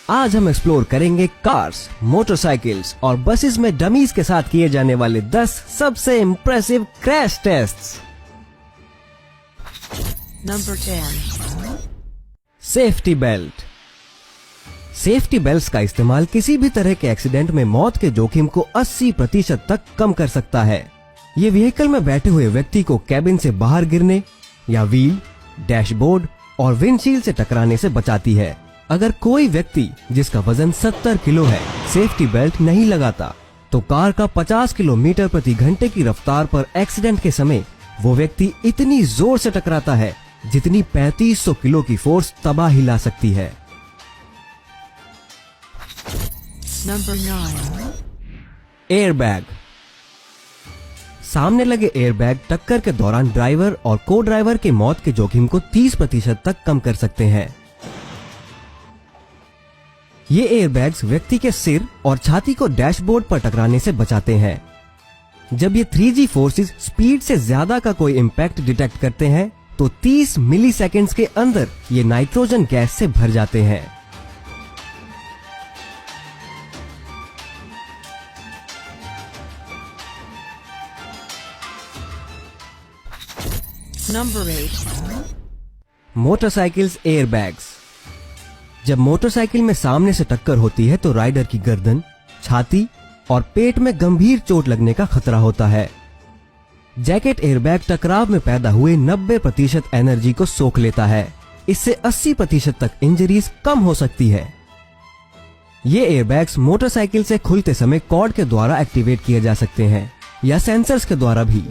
आज हम एक्सप्लोर करेंगे कार्स, मोटरसाइकिल्स और बसेस में डमीज के साथ किए जाने वाले 10 सबसे impressive crash tests. Number 10. Safety belt. Safety belt का इस्तेमाल किसी भी तरह के एक्सीडेंट में मौत के जोखिम को 80% तक कम कर सकता है। ये व्हीकल में बैठे हुए व्यक्ति को कैबिन से बाहर गिरने या व्हील, डैशबोर्ड और विंडशील्ड से टकराने से बचाती है। अगर कोई व्यक्ति जिसका वजन 70 किलो है सेफ्टी बेल्ट नहीं लगाता तो कार का 50 किलोमीटर प्रति घंटे की रफ्तार पर एक्सीडेंट के समय वो व्यक्ति इतनी जोर से टकराता है जितनी 3500 किलो की फोर्स तबाही ला सकती है। Number 9. एयरबैग। सामने लगे एयरबैग टक्कर के दौरान ड्राइवर और को ड्राइवर के मौत के जोखिम को 30% तक कम कर सकते हैं। ये एयरबैग्स व्यक्ति के सिर और छाती को डैशबोर्ड पर टकराने से बचाते हैं। जब ये 3G फोर्सेस स्पीड से ज्यादा का कोई इम्पैक्ट डिटेक्ट करते हैं तो 30 मिलीसेकंड्स के अंदर ये नाइट्रोजन गैस से भर जाते हैं। Number 8. Motorcycles airbags. जब मोटरसाइकिल में सामने से टक्कर होती है तो राइडर की गर्दन, छाती और पेट में गंभीर चोट लगने का खतरा होता है। जैकेट एयरबैग टकराव में पैदा हुए 90% एनर्जी को सोख लेता है। इससे 80% तक इंजरीज कम हो सकती है। ये एयरबैग्स मोटरसाइकिल से खुलते समय कॉर्ड के द्वारा एक्टिवेट किए जा सकते हैं या सेंसर्स के द्वारा भी।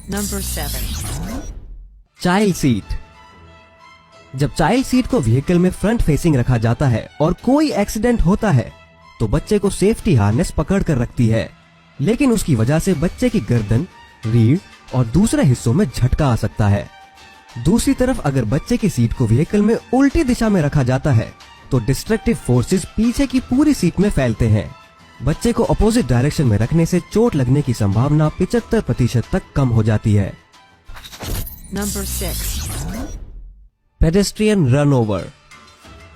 Number 7. Child seat. जब चाइल्ड सीट को व्हीकल में फ्रंट फेसिंग रखा जाता है और कोई एक्सीडेंट होता है तो बच्चे को सेफ्टी हार्नेस पकड़ कर रखती है, लेकिन उसकी वजह से बच्चे की गर्दन, रीढ़ और दूसरे हिस्सों में झटका आ सकता है। दूसरी तरफ अगर बच्चे की सीट को व्हीकल में उल्टी दिशा में रखा जाता है तो डिस्ट्रक्टिव फोर्सेस पीछे की पूरी सीट में फैलते हैं। बच्चे को अपोजिट डायरेक्शन में रखने से चोट लगने की संभावना 75% तक कम हो जाती है। Number 6. Pedestrian run over.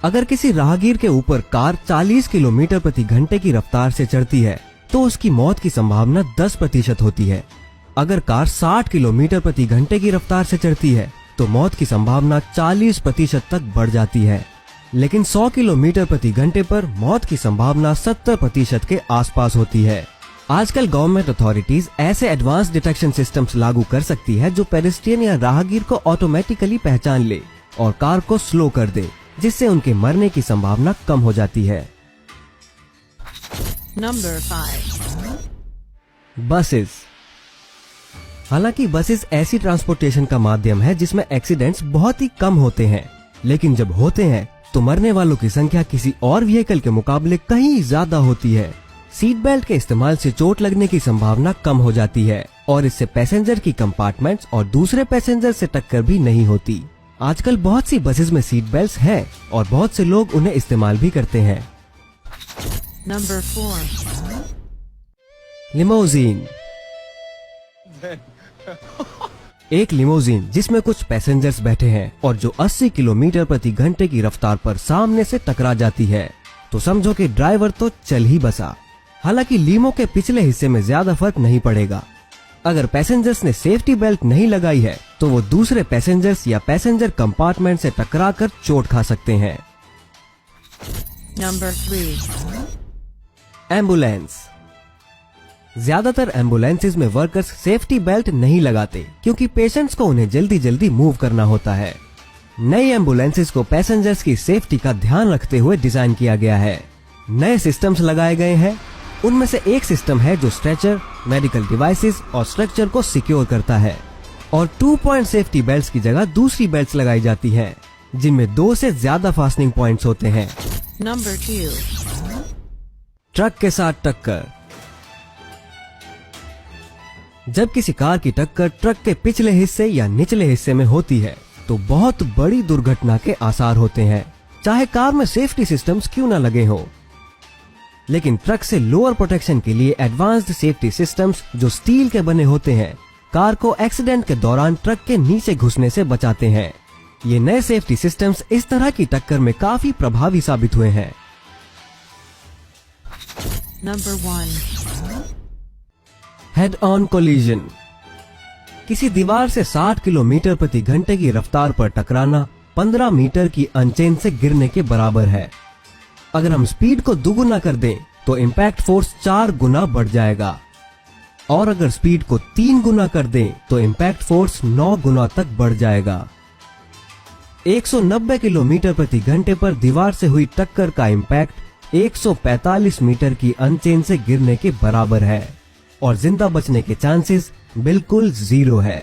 अगर किसी राहगीर के ऊपर कार 40 किलोमीटर प्रति घंटे की रफ्तार से चढ़ती है तो उसकी मौत की संभावना 10% होती है। अगर कार 60 किलोमीटर प्रति घंटे की रफ्तार से चढ़ती है तो मौत की संभावना 40% तक बढ़ जाती है, लेकिन 100 किलोमीटर प्रति घंटे पर मौत की संभावना 70% के आसपास होती है। आजकल गवर्नमेंट अथॉरिटीज ऐसे एडवांस डिटेक्शन सिस्टम्स लागू कर सकती है जो पेडेस्ट्रियन या राहगीर को ऑटोमेटिकली पहचान ले और कार को स्लो कर दे, जिससे उनके मरने की संभावना कम हो जाती है। Number 5. बसेस। हालांकि बसेस ऐसी ट्रांसपोर्टेशन का माध्यम है जिसमें एक्सीडेंट्स बहुत ही कम होते हैं, लेकिन जब होते हैं तो मरने वालों की संख्या किसी और व्हीकल के मुकाबले कहीं ज्यादा होती है। सीट बेल्ट के इस्तेमाल से चोट लगने की संभावना कम हो जाती है और इससे पैसेंजर की कंपार्टमेंट्स और दूसरे पैसेंजर से टक्कर भी नहीं होती। आजकल बहुत सी बसेस में सीट बेल्ट्स हैं और बहुत से लोग उन्हें इस्तेमाल भी करते हैं। Number 4. लिमोजीन। एक लिमोजीन जिसमें कुछ पैसेंजर्स बैठे हैं और जो 80 किलोमीटर प्रति घंटे की रफ्तार पर सामने से टकरा जाती है तो समझो कि ड्राइवर तो चल ही बसा। हालांकि लीमो के पिछले हिस्से में ज्यादा फर्क नहीं पड़ेगा। अगर पैसेंजर्स ने सेफ्टी बेल्ट नहीं लगाई है तो वो दूसरे पैसेंजर्स या पैसेंजर कंपार्टमेंट से टकरा कर चोट खा सकते हैं। Number 3. एम्बुलेंस। ज्यादातर एम्बुलेंसेज में वर्कर्स सेफ्टी बेल्ट नहीं लगाते क्योंकि पेशेंट्स को उन्हें जल्दी जल्दी मूव करना होता है। नई एम्बुलेंसेज को पैसेंजर्स की सेफ्टी का ध्यान रखते हुए डिजाइन किया गया है। नए सिस्टम्स लगाए गए हैं। उनमें से एक सिस्टम है जो स्ट्रेचर, मेडिकल डिवाइसेस और स्ट्रक्चर को सिक्योर करता है और 2 पॉइंट सेफ्टी बेल्ट्स की जगह दूसरी बेल्ट्स लगाई जाती हैं जिनमें 2 से ज्यादा फास्टनिंग पॉइंट्स होते हैं। Number 2. ट्रक के साथ टक्कर। जब किसी कार की टक्कर ट्रक के पिछले हिस्से या निचले हिस्से में होती है तो बहुत बड़ी दुर्घटना के आसार होते हैं। चाहे कार में सेफ्टी सिस्टम्स क्यों न लगे हों। लेकिन ट्रक से लोअर प्रोटेक्शन के लिए एडवांस्ड सेफ्टी सिस्टम्स जो स्टील के बने होते हैं कार को एक्सीडेंट के दौरान ट्रक के नीचे घुसने से बचाते हैं। ये नए सेफ्टी सिस्टम्स इस तरह की टक्कर में काफी प्रभावी साबित हुए हैं। Number 1. Head on collision. किसी दीवार से 60 किलोमीटर प्रति घंटे की रफ्तार पर टकराना 15 मीटर की अनचेन से गिरने के बराबर है। अगर हम स्पीड को दुगुना कर दें तो इम्पैक्ट फोर्स 4 गुना बढ़ जाएगा और अगर स्पीड को 3 गुना कर दें तो इम्पैक्ट फोर्स 9 गुना तक बढ़ जाएगा। 190 किलोमीटर प्रति घंटे पर दीवार से हुई टक्कर का इम्पैक्ट 145 मीटर की अनचेन से गिरने के बराबर है और जिंदा बचने के चांसेस बिल्कुल 0 है।